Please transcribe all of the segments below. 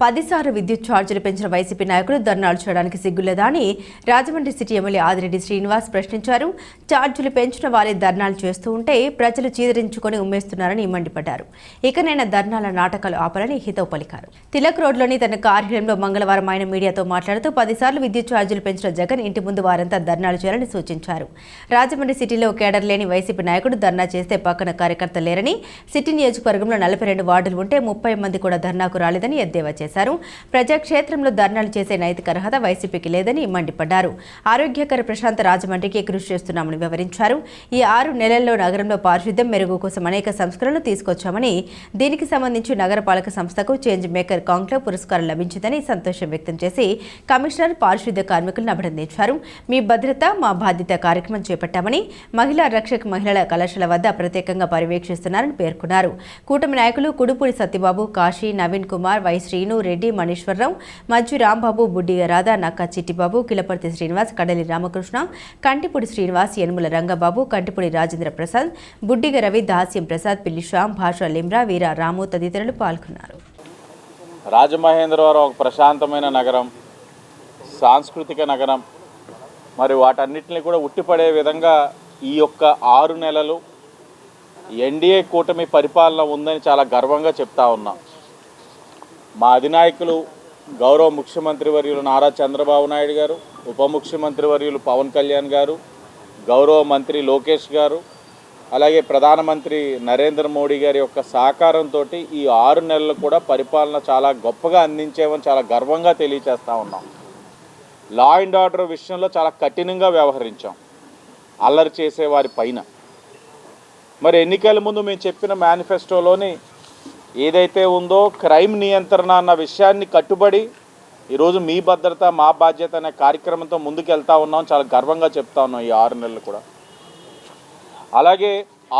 10 సార్లు విద్యుత్ ఛార్జీలు పెంచిన వైసీపీ నాయకులు ధర్నాలు చేయడానికి సిగ్గులేదా అని రాజమండ్రి సిటీ ఎమ్మెల్యే ఆదిరెడ్డి శ్రీనివాస్ ప్రశ్నించారు. ఛార్జీలు పెంచిన వారే ధర్నాలు చేస్తూ ఉంటే ప్రజలు చీదరించుకొని ఉమ్మేస్తున్నారని మండిపడ్డారు. ఇకనైనా ధర్నాల నాటకాలు ఆపాలని హితవు పలికారు. తిలక్ రోడ్లోని తన కార్యాలయంలో మంగళవారం ఆయన మీడియాతో మాట్లాడుతూ 10 సార్లు విద్యుత్ ఛార్జీలు పెంచిన జగన్ ఇంటి ముందు వారంతా ధర్నాలు చేయాలని సూచించారు. రాజమండ్రి సిటీలో కేడర్ లేని వైసీపీ నాయకుడు ధర్నా చేస్తే పక్కన కార్యకర్త లేరని, సిటీ నియోజకవర్గంలో 42 వార్డులు ఉంటే 30 మంది కూడా ధర్నాకు రాలేదని ఎద్దేవా చేశారు. ప్రజాక్షేత్రంలో ధర్నాలు చేసే నైతిక అర్హత వైసీపీకి లేదని మండిపడ్డారు. ఆరోగ్యకర ప్రశాంత రాజమండ్రికి కృషి చేస్తున్నామని వివరించారు. ఈ 6 నెలల్లో నగరంలో పారిశుద్ధ్యం మెరుగు కోసం అనేక సంస్కరణలు తీసుకొచ్చామని, దీనికి సంబంధించి నగరపాలక సంస్థకు చేంజ్ మేకర్ కాంక్లేవ్ పురస్కారం లభించిందని సంతోషం వ్యక్తం చేసి కమిషనర్ పారిశుద్ధ్య కార్మికులను అభినందించారు. మీ భద్రత మా బాధ్యత కార్యక్రమం చేపట్టామని, మహిళా రక్షక్ మహిళల కళాశాల వద్ద ప్రత్యేకంగా పర్యవేక్షిస్తున్నారని పేర్కొన్నారు. కూటమి నాయకులు కుడుపూడి సత్యబాబు, కాశీ, నవీన్ కుమార్, వై శ్రీను రెడ్డి, మనీశ్వరరావు, మజ్జు రాంబాబు, బుడ్డిగ రాధా, నక్క చిట్టిబాబు, కిలపర్తి శ్రీనివాస్, కడలి రామకృష్ణ, కంటిపూడి శ్రీనివాస్, యనుమల రంగబాబు, కంటిపూడి రాజేంద్ర ప్రసాద్, బుడ్డిగ రవి, దాస్యం ప్రసాద్, పిల్లి శ్యామ్, భాష లిమ్రా, వీర రాము తదితరులు పాల్గొన్నారు. రాజమహేంద్రవరం ఒక ప్రశాంతమైన నగరం, సాంస్కృతిక నగరం, మరి వాటన్నిటిని కూడా ఉట్టిపడే విధంగా ఈ యొక్క 6 నెలలు ఎన్డీఏ కూటమి పరిపాలన ఉందని చాలా గర్వంగా చెప్తా ఉన్నాం. మా అధినాయకులు గౌరవ ముఖ్యమంత్రి వర్యులు నారా చంద్రబాబు నాయుడు గారు, ఉప ముఖ్యమంత్రి వర్యులు పవన్ కళ్యాణ్ గారు, గౌరవ మంత్రి లోకేష్ గారు, అలాగే ప్రధానమంత్రి నరేంద్ర మోడీ గారి యొక్క సహకారంతో ఈ 6 నెలలు కూడా పరిపాలన చాలా గొప్పగా అందించేవని చాలా గర్వంగా తెలియజేస్తూ ఉన్నాం. లా అండ్ ఆర్డర్ విషయంలో చాలా కఠినంగా వ్యవహరించాం అల్లరి చేసేవారి పైన. మరి ఎన్నికల ముందు మేము చెప్పిన మేనిఫెస్టోలోని ఏదైతే ఉందో క్రైమ్ నియంత్రణ అన్న విషయాన్ని కట్టుబడి ఈరోజు మీ భద్రత మా బాధ్యత అనే కార్యక్రమంతో ముందుకెళ్తా ఉన్నాం. చాలా గర్వంగా చెప్తా ఉన్నాం ఈ 6 నెలలు కూడా. అలాగే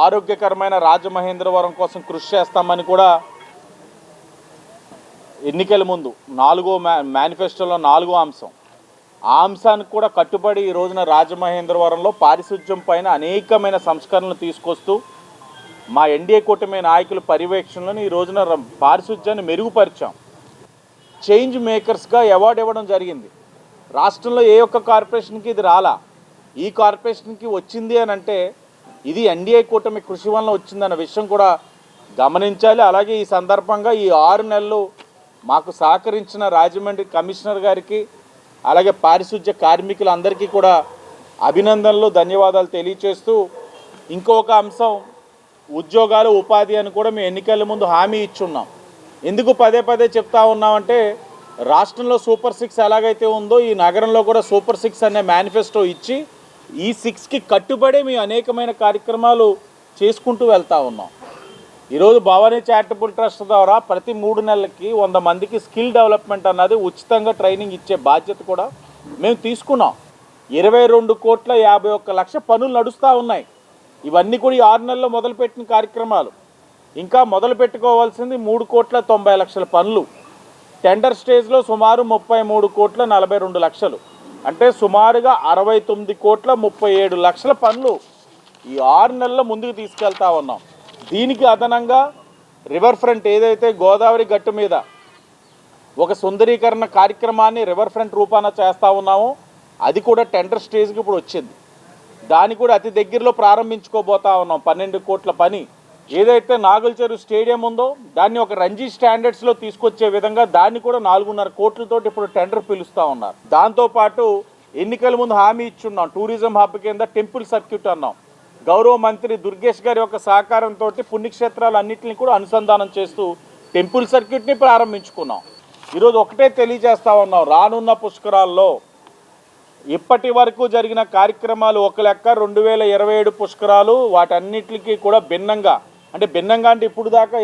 ఆరోగ్యకరమైన రాజమహేంద్రవరం కోసం కృషి చేస్తామని కూడా ఎన్నికల ముందు 4వ మేనిఫెస్టోలో 4వ అంశం, ఆ అంశానికి కూడా కట్టుబడి ఈ రోజున రాజమహేంద్రవరంలో పారిశుధ్యం పైన అనేకమైన సంస్కరణలు తీసుకొస్తూ మా ఎన్డీఏ కూటమి నాయకుల పర్యవేక్షణలో ఈ రోజున పారిశుధ్యాన్ని మెరుగుపరిచాం. చేంజ్ మేకర్స్గా అవార్డు ఇవ్వడం జరిగింది. రాష్ట్రంలో ఏ ఒక్క కార్పొరేషన్కి ఇది రాలా, ఈ కార్పొరేషన్కి వచ్చింది అని అంటే ఇది ఎన్డీఏ కూటమి కృషి వలన వచ్చిందన్న విషయం కూడా గమనించాలి. అలాగే ఈ సందర్భంగా ఈ 6 నెలలు మాకు సహకరించిన రాజమండ్రి కమిషనర్ గారికి, అలాగే పారిశుధ్య కార్మికులందరికీ కూడా అభినందనలు, ధన్యవాదాలు తెలియచేస్తూ ఇంకొక అంశం ఉద్యోగాలు, ఉపాధి అని కూడా మేము ఎన్నికల ముందు హామీ ఇచ్చున్నాం. ఎందుకు పదే పదే చెప్తా ఉన్నామంటే రాష్ట్రంలో సూపర్ 6 ఎలాగైతే ఉందో ఈ నగరంలో కూడా సూపర్ 6 అనే మేనిఫెస్టో ఇచ్చి ఈ 6కి కట్టుబడి మేము అనేకమైన కార్యక్రమాలు చేసుకుంటూ వెళ్తూ ఉన్నాం. ఈరోజు భవానీ చారిటబుల్ ట్రస్ట్ ద్వారా ప్రతి 3 నెలలకి 100 మందికి స్కిల్ డెవలప్మెంట్ అన్నది ఉచితంగా ట్రైనింగ్ ఇచ్చే బాధ్యత కూడా మేము తీసుకున్నాం. 22,51,00,000 పనులు నడుస్తూ ఉన్నాయి. ఇవన్నీ కూడా ఈ 6 నెలల్లో మొదలుపెట్టిన కార్యక్రమాలు. ఇంకా మొదలు పెట్టుకోవాల్సింది 3,90,00,000 పనులు. టెండర్ స్టేజ్లో సుమారు 33,42,00,000, అంటే సుమారుగా 69,37,00,000 పనులు ఈ 6 నెలల్లో ముందుకు తీసుకెళ్తా ఉన్నాం. దీనికి అదనంగా రివర్ ఫ్రంట్ ఏదైతే గోదావరి గట్టు మీద ఒక సుందరీకరణ కార్యక్రమాన్ని రివర్ ఫ్రంట్ రూపాన చేస్తూ ఉన్నామో అది కూడా టెండర్ స్టేజ్కి ఇప్పుడు వచ్చింది. దాన్ని కూడా అతి దగ్గరలో ప్రారంభించుకోబోతా ఉన్నాం. 12 కోట్ల పని. ఏదైతే నాగుల చెరువు స్టేడియం ఉందో దాన్ని ఒక రంజీ స్టాండర్డ్స్లో తీసుకొచ్చే విధంగా దాన్ని కూడా 4.5 కోట్లతోటి ఇప్పుడు టెండర్ పిలుస్తూ ఉన్నారు. దాంతోపాటు ఎన్నికల ముందు హామీ ఇచ్చున్నాం, టూరిజం హబ్ కింద టెంపుల్ సర్క్యూట్ అన్నాం. గౌరవ మంత్రి దుర్గేష్ గారి యొక్క సహకారంతో పుణ్యక్షేత్రాలు అన్నింటినీ కూడా అనుసంధానం చేస్తూ టెంపుల్ సర్క్యూట్ని ప్రారంభించుకున్నాం. ఈరోజు ఒకటే తెలియజేస్తా ఉన్నాం, రానున్న పుష్కరాల్లో ఇప్పటి వరకు జరిగిన కార్యక్రమాలు ఒక లెక్క, 2027 పుష్కరాలు వాటన్నిటికీ కూడా భిన్నంగా అంటే ఇప్పుడు దాకా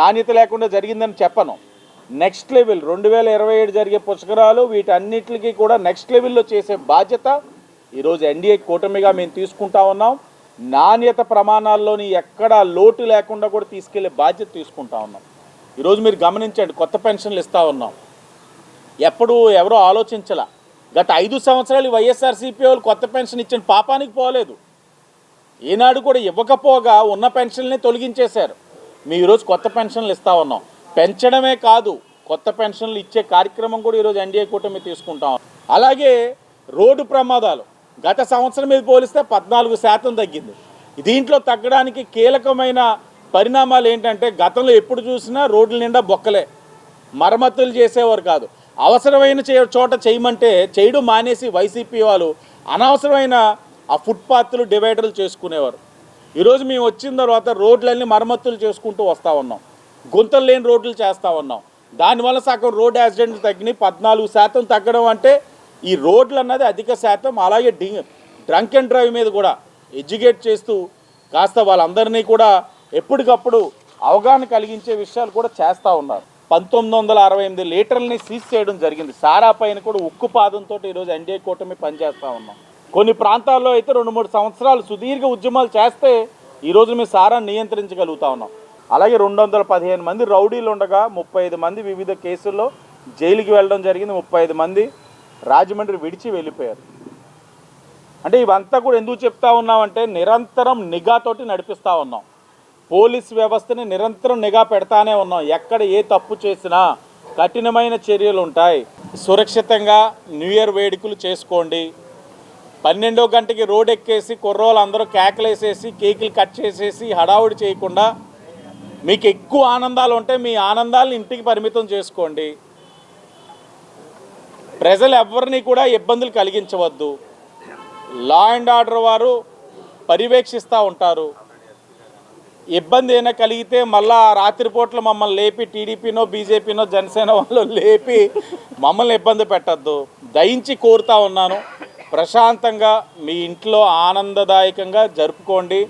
నాణ్యత లేకుండా జరిగిందని చెప్పను. నెక్స్ట్ లెవెల్ 2027 జరిగే పుష్కరాలు వీటన్నిటికీ కూడా నెక్స్ట్ లెవెల్లో చేసే బాధ్యత ఈరోజు ఎన్డీఏ కూటమిగా మేము తీసుకుంటా ఉన్నాం. నాణ్యత ప్రమాణాల్లోని ఎక్కడా లోటు లేకుండా కూడా తీసుకెళ్లే బాధ్యత తీసుకుంటా ఉన్నాం. ఈరోజు మీరు గమనించండి, కొత్త పెన్షన్లు ఇస్తూ ఉన్నాం. ఎవరో ఆలోచించలా. గత 5 సంవత్సరాలు వైఎస్ఆర్సీపీ వాళ్ళు కొత్త పెన్షన్ ఇచ్చిన పాపానికి పోలేదు. ఈనాడు కూడా ఇవ్వకపోగా ఉన్న పెన్షన్లని తొలగించేశారు. మేము ఈరోజు కొత్త పెన్షన్లు ఇస్తా ఉన్నాం. పెంచడమే కాదు, కొత్త పెన్షన్లు ఇచ్చే కార్యక్రమం కూడా ఈరోజు ఎన్డీఏ కూటమి తీసుకుంటాం. అలాగే రోడ్డు ప్రమాదాలు గత సంవత్సరం మీద పోలిస్తే 14% తగ్గింది. దీంట్లో తగ్గడానికి కీలకమైన పరిణామాలు ఏంటంటే, గతంలో ఎప్పుడు చూసినా రోడ్ల నిండా బొక్కలే, మరమ్మతులు చేసేవారు కాదు. అవసరమైన చోట చేయమంటే చేయడం మానేసి వైసీపీ వాళ్ళు అనవసరమైన ఆ ఫుట్పాత్లు, డివైడర్లు చేసుకునేవారు. ఈరోజు మేము వచ్చిన తర్వాత రోడ్లన్నీ మరమ్మతులు చేసుకుంటూ వస్తూ ఉన్నాం, గుంతలు లేని రోడ్లు చేస్తూ ఉన్నాం. దానివల్ల సగం రోడ్ యాక్సిడెంట్లు తగ్గినాయి. 14% తగ్గడం అంటే ఈ రోడ్లు అన్నది అధిక శాతం. అలాగే డ్రంక్ అండ్ డ్రైవ్ మీద కూడా ఎడ్యుకేట్ చేస్తూ కాస్త వాళ్ళందరినీ కూడా ఎప్పటికప్పుడు అవగాహన కలిగించే విషయాలు కూడా చేస్తూ ఉన్నారు. 1968 లీటర్లని సీజ్ చేయడం జరిగింది. సారా పైన కూడా ఉక్కు పాదంతో ఈరోజు ఎన్డీఏ కూటమి పనిచేస్తూ ఉన్నాం. కొన్ని ప్రాంతాల్లో అయితే 2-3 సంవత్సరాలు సుదీర్ఘ ఉద్యమాలు చేస్తే ఈరోజు మేము సారాన్ని నియంత్రించగలుగుతా ఉన్నాం. అలాగే 215 మంది రౌడీలు ఉండగా 35 మంది వివిధ కేసుల్లో జైలుకి వెళ్ళడం జరిగింది. 35 మంది రాజమండ్రి విడిచి వెళ్ళిపోయారు. అంటే ఇవంతా కూడా ఎందుకు చెప్తా ఉన్నామంటే, నిరంతరం నిఘాతోటి నడిపిస్తూ ఉన్నాం. పోలీస్ వ్యవస్థని నిరంతరం నిఘా పెడతానే ఉన్నాం. ఎక్కడ ఏ తప్పు చేసినా కఠినమైన చర్యలు ఉంటాయి. సురక్షితంగా న్యూ ఇయర్ వేడుకలు చేసుకోండి. 12వ గంటకి రోడ్ ఎక్కేసి కుర్రోళ్ళు అందరూ కేకలేసేసి కేకులు కట్ చేసేసి హడావుడి చేయకుండా, మీకు ఎక్కువ ఆనందాలు ఉంటే మీ ఆనందాలను ఇంటికి పరిమితం చేసుకోండి. ప్రజలు ఎవరిని కూడా ఇబ్బందులు కలిగించవద్దు. లా అండ్ ఆర్డర్ వారు పర్యవేక్షిస్తూ ఉంటారు. ఇబ్బంది అయినా కలిగితే మళ్ళా రాత్రిపూట్ల మమ్మల్ని లేపి టీడీపీనో బీజేపీనో జనసేన వాళ్ళు లేపి మమ్మల్ని ఇబ్బంది పెట్టద్దు. దయించి కోరుతా ఉన్నాను, ప్రశాంతంగా మీ ఇంట్లో ఆనందదాయకంగా జరుపుకోండి.